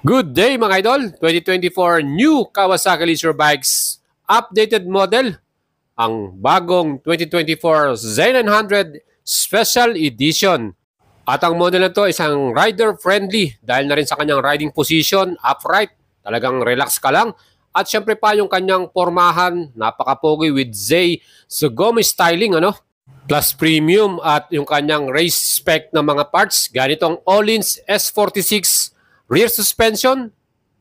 Good day mga idol! 2024 new Kawasaki Leisure Bikes updated model, ang bagong 2024 Z900 Special Edition. At ang model na to isang rider-friendly dahil na rin sa kanyang riding position, upright, talagang relax ka lang. At syempre pa yung kanyang pormahan, napaka-pogi with Zay Sugome styling, plus premium at yung kanyang race spec na mga parts, ganitong Öhlins S46 rear suspension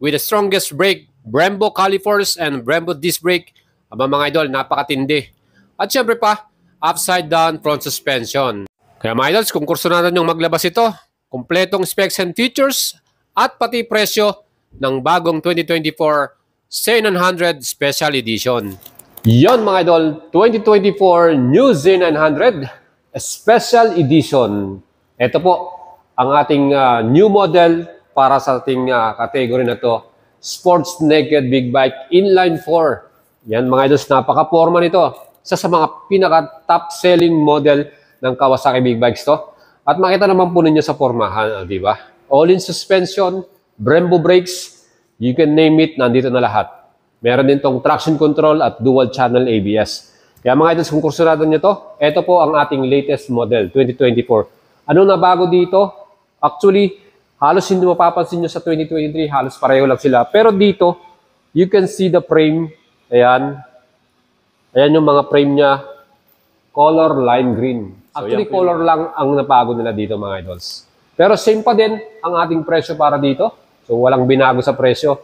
with the strongest brake, Brembo calipers and Brembo disc brake. Aba mga idol, napakatindi. At syempre pa, upside down front suspension. Kaya mga idols, kung kurso natin yung maglabas ito, kumpletong specs and features at pati presyo ng bagong 2024 Z900 Special Edition. Yon mga idol, 2024 New Z900 Special Edition. Ito po ang ating new model para sa ating category na to, Sports Naked Big Bike Inline 4. Yan mga idols, napaka-forma nito. Isa sa mga pinaka-top selling model ng Kawasaki Big Bikes to. At makita naman po ninyo sa formahan, di ba? All-in suspension, Brembo brakes, you can name it, nandito na lahat. Meron din tong traction control at dual channel ABS. Kaya mga idols, kung kursunado nyo to, ito po ang ating latest model, 2024. Ano na bago dito? Actually, halos hindi mapapansin nyo sa 2023, halos pareho lang sila. Pero dito, you can see the frame. Ayan. Ayan yung mga frame niya. Color lime green. So, actually, color lang ang nabago nila dito mga idols. Pero same pa din ang ating presyo para dito. So walang binago sa presyo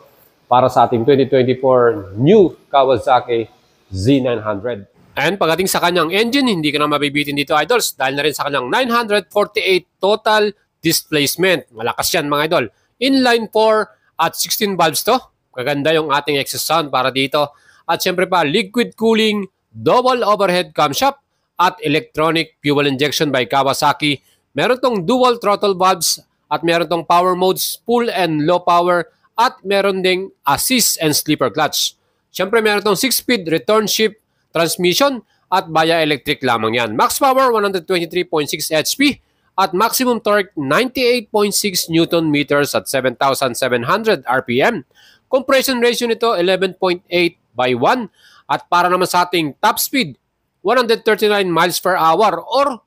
para sa ating 2024 new Kawasaki Z900. And pagdating sa kanyang engine, hindi ka na mabibitin dito idols dahil na rin sa kanyang 948 total displacement. Malakas yan mga idol. Inline 4 at 16 valves to. Kaganda yung ating exhaust sound para dito. At syempre pa, liquid cooling, double overhead camshaft at electronic fuel injection by Kawasaki. Meron tong dual throttle valves at meron tong power modes, full and low power at meron ding assist and sleeper clutch. Syempre meron tong 6-speed return shift transmission at via electric lamang yan. Max power 123.6 HP. At maximum torque 98.6 Newton meters at 7,700 RPM. Compression ratio nito 11.8 by 1. At para naman sa ating top speed, 139 miles per hour or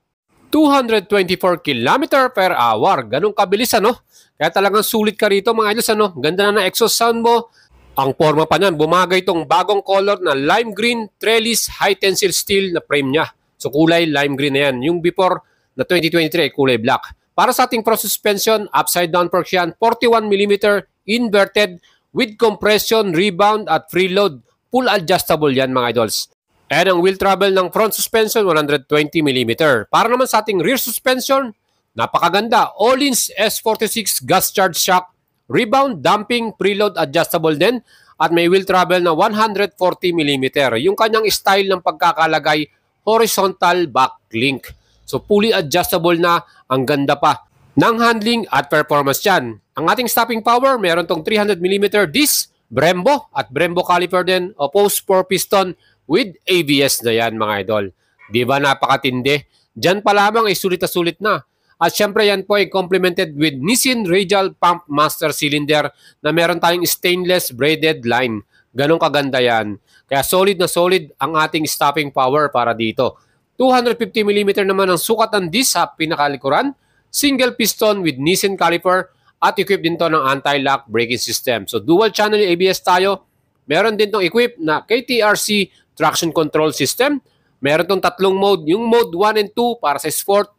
224 km per hour. Ganong kabilis Kaya talagang sulit ka rito mga idols Ganda na exhaust sound mo. Ang forma pa niyan, bumagay itong bagong color na lime green trellis high tensile steel na frame niya. So kulay lime green na yan. Yung before na 2023 ay kulay black. Para sa ating front suspension, upside down forks yan, 41mm inverted with compression, rebound at freeload. Full adjustable yan mga idols. And ang wheel travel ng front suspension, 120mm. Para naman sa ating rear suspension, napakaganda. Öhlins S46 gas charge shock, rebound, damping, preload, adjustable din. At may wheel travel na 140mm. Yung kanyang style ng pagkakalagay, horizontal backlink. So fully adjustable na, ang ganda pa ng handling at performance dyan. Ang ating stopping power, meron tong 300mm disc, Brembo at Brembo caliper din, opposed 4-piston with ABS na yan mga idol. Di ba napakatindi? Dyan pa lamang ay sulit na sulit na. At syempre yan po ay complemented with Nissin Radial Pump Master Cylinder na meron tayong stainless braided line. Ganong kaganda yan. Kaya solid na solid ang ating stopping power para dito. 250mm naman ang sukat ng disc sa pinakalikuran, single piston with Nissin caliper at equipped din to ng anti-lock braking system. So dual channel ABS tayo. Meron din tong equipped na KTRC traction control system. Meron tong tatlong mode, yung mode 1 and 2 para sa sport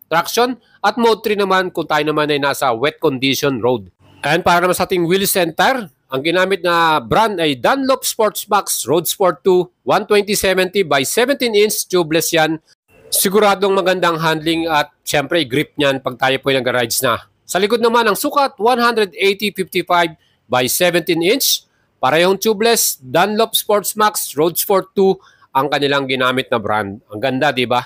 traction at mode 3 naman kung tayo naman ay nasa wet condition road. And para naman sa ating wheel center, ang ginamit na brand ay Dunlop Sportsmax Road Sport 2 120/70 by 17-inch tubeless yan. Siguradong magandang handling at syempre grip niyan pag tayo po yung nag-rides na. Sa likod naman ang sukat 180/55 by 17-inch. Parehong tubeless Dunlop Sportsmax Road Sport 2 ang kanilang ginamit na brand. Ang ganda, di ba?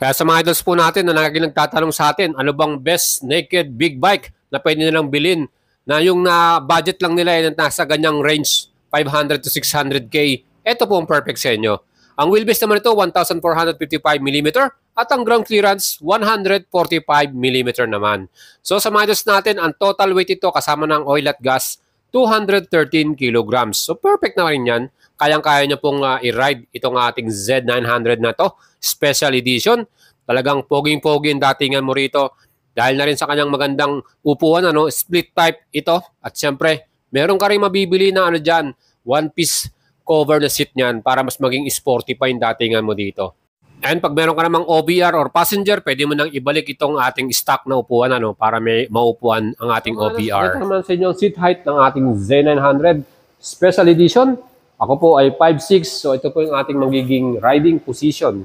Kaya sa mga idols po natin na nagtatanong sa atin, ano bang best naked big bike na pwede nilang bilhin? Na yung budget lang nila ay nasa ganyang range, 500 to 600k. Ito po ang perfect sa inyo. Ang wheelbase naman ito, 1,455mm at ang ground clearance 145mm naman. So sa mga natin, ang total weight ito kasama ng oil at gas 213 kilograms. So perfect na rin yan. Kayang-kaya nyo pong i-ride itong ating Z900 na to, special edition. Talagang poging-pogi ang datingan mo rito. Dahil na rin sa kanyang magandang upuan, split type ito. At syempre, meron ka rin mabibili na dyan, one-piece cover na seat niyan para mas maging sporty pa yung datingan mo dito. And pag meron ka namang OBR or passenger, pwede mo nang ibalik itong ating stock na upuan para may maupuan ang ating OBR. Ito naman sa inyo ang seat height ng ating Z900 Special Edition. Ako po ay 5'6", so ito po yung ating magiging riding position.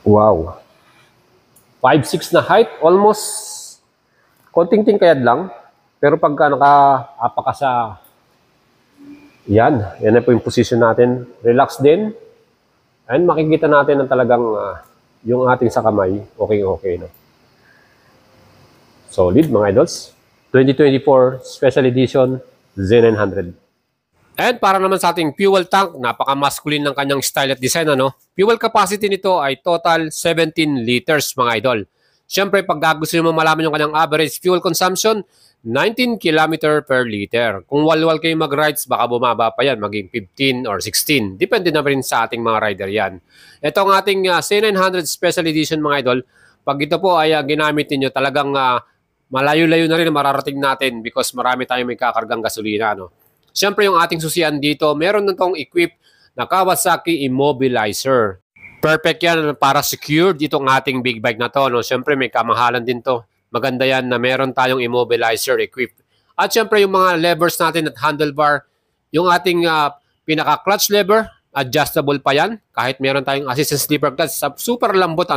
Wow. 5'6" na height, almost konting tingkayad lang. Pero pagka naka-apa ka sa yan na po yung position natin. Relax din. And makikita natin na talagang yung ating sa kamay, okay. No? Solid mga idols. 2024 Special Edition Z900. And para naman sa ating fuel tank, napaka-masculine ng kanyang style at design. Fuel capacity nito ay total 17 liters mga idol. Siyempre, pag gusto nyo malaman yung kanyang average fuel consumption, 19 km per liter. Kung walwal kayo mag-rides, baka bumaba pa yan, maging 15 or 16. Depende na rin sa ating mga rider yan. Ito ang ating C900 Special Edition mga idol. Pag ito po ay ginamit ninyo, talagang malayo-layo na rin mararating natin because marami tayong may kakargang gasolina. Siyempre yung ating susian dito, meron na itong equip na Kawasaki Immobilizer. Perfect yan para secured itong ating big bike na to. Siyempre may kamahalan din to. Maganda yan na meron tayong immobilizer equip. At siyempre yung mga levers natin at handlebar, yung ating pinaka-clutch lever, adjustable pa yan. Kahit meron tayong assistant slipper clutch, super lambot.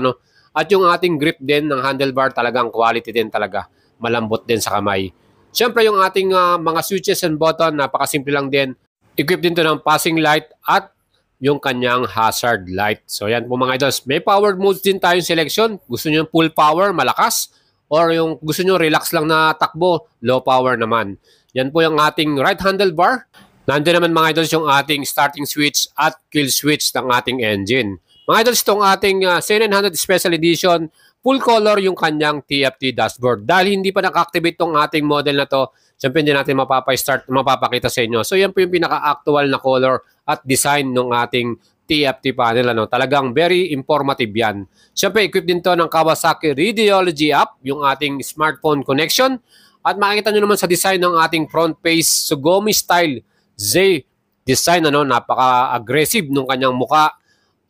At yung ating grip din ng handlebar talagang quality din talaga. Malambot din sa kamay. Siyempre yung ating mga switches and button, napakasimple lang din. Equip din to ng passing light at yung kanyang hazard light. So yan po mga idols. May power modes din tayong selection. Gusto nyo full power, malakas. Or yung gusto nyo relax lang na takbo, low power naman. Yan po yung ating right handlebar. Nandiyan naman mga idols yung ating starting switch at kill switch ng ating engine. Mga idols, itong ating C900 Special Edition, full color yung kanyang TFT dashboard. Dahil hindi pa naka-activate tong ating model na to, siyempre hindi natin mapapakita sa inyo. So yan po yung pinaka-actual na color at design ng ating TFT panel. Talagang very informative yan. Siyempre equipped din to ng Kawasaki Radiology app, yung ating smartphone connection. At makikita nyo naman sa design ng ating front face Sugoi style Z design. Napaka-aggressive ng kanyang muka.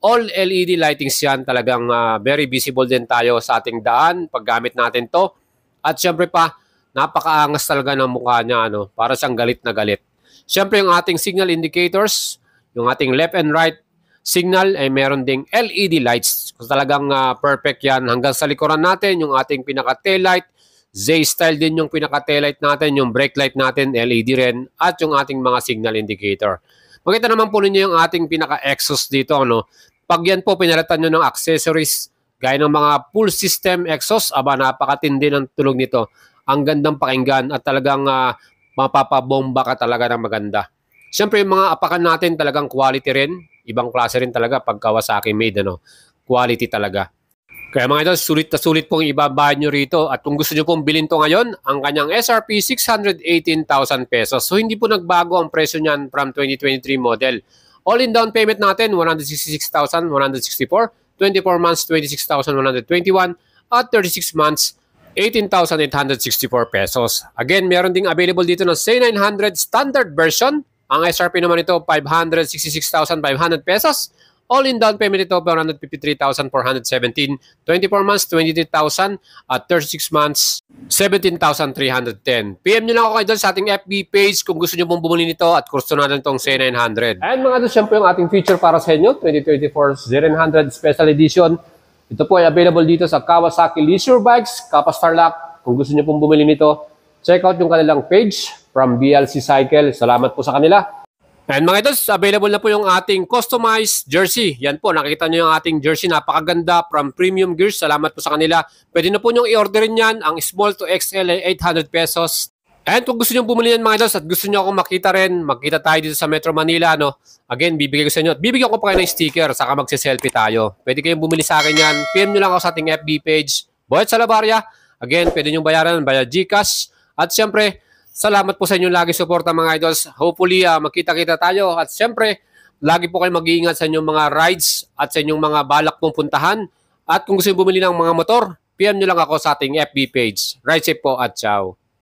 All LED lightings yan, talagang very visible din tayo sa ating daan paggamit natin to. At syempre pa, napakaangas talaga ng mukha niya, para siyang galit na galit. Syempre yung ating signal indicators, yung ating left and right signal ay meron ding LED lights. So, talagang perfect yan. Hanggang sa likuran natin, yung ating pinaka-tail light, Z-style din yung pinaka-tail light natin, yung brake light natin, LED rin, at yung ating mga signal indicator. Makita naman po ninyo yung ating pinaka-exhaust dito. Pag yan po pinalitan nyo ng accessories, gaya ng mga full system exhaust, napakatindi ng tunog nito. Ang gandang pakinggan at talagang mapapabomba ka talaga ng maganda. Siyempre yung mga apakan natin talagang quality rin. Ibang klase rin talaga pag Kawasaki made. Quality talaga. Kaya mga idol, sulit na sulit pong ibabayad nyo rito. At kung gusto nyo pong bilhin to ngayon, ang kanyang SRP 618,000 pesos. So hindi po nagbago ang presyo niyan from 2023 model. All-in down payment natin, 166,164. 24 months, 26,121. At 36 months, 18,864 pesos. Again, meron ding available dito ng C900 standard version. Ang SRP naman ito, 566,500 pesos. All-in down payment ito, 453,417. 24 months, 23,000. At 36 months, 17,310. PM nyo lang ako kayo doon sa ating FB page kung gusto nyo pong bumuli nito at gusto natin itong C900. And mga doon, siyempre yung ating feature para sa inyo, 2024 Z900 Special Edition. Ito po ay available dito sa Kawasaki Leisure Bikes, Kapastarlak. Kung gusto nyo pong bumili nito, check out yung kanilang page from BLC Cycle. Salamat po sa kanila. And mga idols, available na po yung ating customized jersey. Yan po, nakita nyo yung ating jersey. Napakaganda from Premium Gears. Salamat po sa kanila. Pwede na po nyong i-orderin yan. Ang small to XL ay 800 pesos. And kung gusto nyo bumili yan mga idols at gusto nyo akong makita rin, magkita tayo dito sa Metro Manila, no? Again, bibigay ko sa inyo at bibigyan ko pa kayo ng sticker, saka magse-selfie tayo. Pwede kayong bumili sa akin yan. PM nyo lang ako sa ating FB page, Boyet Salabarria. Again, pwede nyo bayaran via GCash. At syempre, salamat po sa inyong lagi suporta mga idols. Hopefully, magkita-kita tayo. At syempre, lagi po kayo mag-iingat sa inyong mga rides at sa inyong mga balak pong puntahan. At kung gusto nyo bumili ng mga motor, PM nyo lang ako sa ating FB page. Ride safe po at ciao.